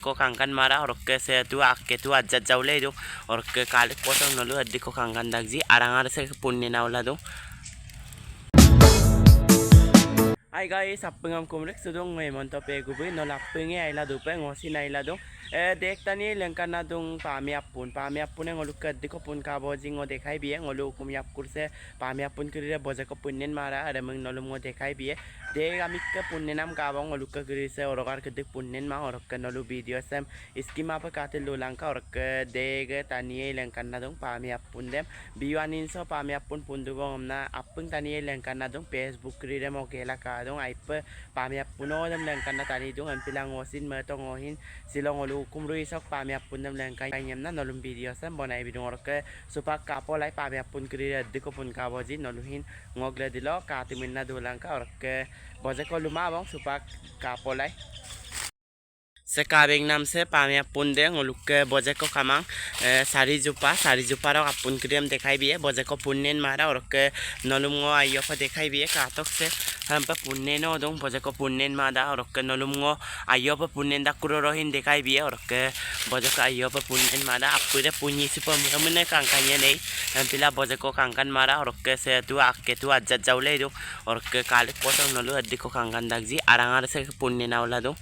को कांकन मारा और के से तू आके तू आज जाऊले दो और के काले पोतंग नलु अद्दी को कांकन दाग जी आरांगार से पुण्य नावला दो Hai guys, sapengam kumrek sudong may monto pe gubi no lapenge ay la dupe ngosi na ila dong dek tani lengkan na dong pamiapun ang oluk diko pun kabo jing ngo dekai biye ngolu kumiap kurse pamiapun kiri boje ko punnen mara ada meng nolum ngo dekai biye de amik ke punnenam kabo ngoluk kiri se orogar kedik punnen ma orok ke nolu video sem iskima pa katil lulangka orok deg tani lengkan na dong pamiapun dem biwanin so pamiapun pundubong na apeng tani lengkan na dong Facebook kiri dem okela ka dong aipe pamiapun dem lengkan na tani dong ampilang ngosin metong ngohin silong ngolu kumrui sok pamiapun dem lengkan nyem na nolum video sem bonai bidung orok supak kapo lai pamiapun kiri diko pun kabo ji noluhin ngogle dilo katimin na dulangka orok boje ko lumabong supak kapo lai se kabeng nam se pamiapun de ngoluk boje ko kamang sari jupa ro apun krem dekhai biye boje ko punnen mara orok nolum ngo ayo pa dekhai biye katok se hampa punnen no dong boje ko punnen mada orok nolum ngo ayo pa punnen da kuro rohin dekhai biye orok boje ko ayo pa punnen mada apure punyi si pa mune kangkanya nei hampila boje ko kangkan mara orok se tu akke tu ajat jaule do orok kale potong nolu addi ko kangkan dagji arangar se punnen awla do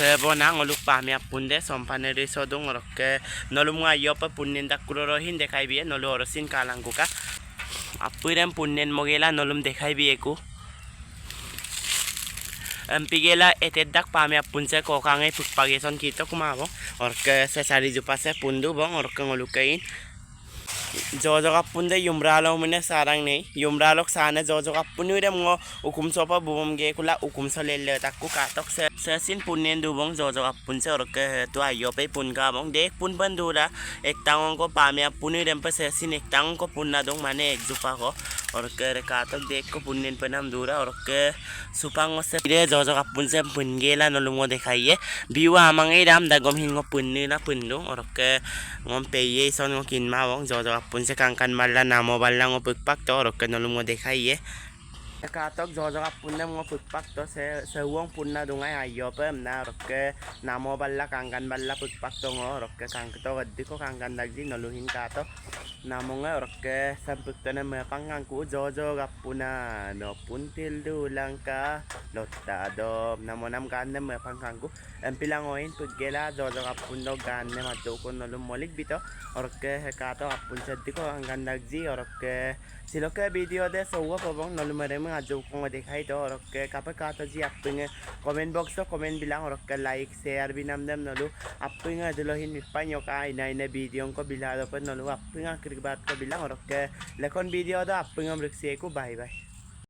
Sebona ngoluk pamiapun de sompane de sodong orok nolum ayo pa punnen da kuro rohin dekhai biye nolu orosin kalangku ka apurem punnen mogela nolum dekhai biye ku pigela etedak pamiapun se kokangai pagpageson kito kumabo orok se sari jupa se pundu bong orok ngoluk kain jojo kapun de yumralo mune sarang nei yumralok sana jojo kapun ure ngo ukum sopa bubom ge kula ukum so lelle takku katok se sin punnen du bong jojo kapun se orok tu ayo pe pun ka bong dek pun bandura ek tangong ko pamiapun ure pe se sin ek tangong ko punna dong mane ek jupa ko orok re katok dek ko punnen penam dura orok supang se ire jojo kapun se pungela nolungo dekhaiye biwa amangai ram dagom hingo punni na pundung orok ngom peye son ngo kinma bong jojo pun se kangkan mala namo balla ngo pukpak to orok nolum ngo dekhai ye katok jojo kapun nem ngo pukpak to se wong punna dungai ayo pe na orok namo balla kangkan balla pukpak to ngo orok kang to gaddi ko kangkan dagji noluhin katok namo nga orok sampuk to na mapang ku jojo kapuna no puntil dulangka lotta do namo nam kan nem mapang ku empilang oin pugela jojo kapun do gan nem adto ko nolum molik bito orok kato apun seddi ko kangkan dagji orok siloke video de sowa pobong nolumare mga joke ko dekhai to orok kapag kato ji apung comment box to comment bilang orok like share binamdam nolu apung dulohin mipanyo ka ina video ko bilado pa nolu apung kribat ko bilang orok lekon video do apung amrikse ko bye bye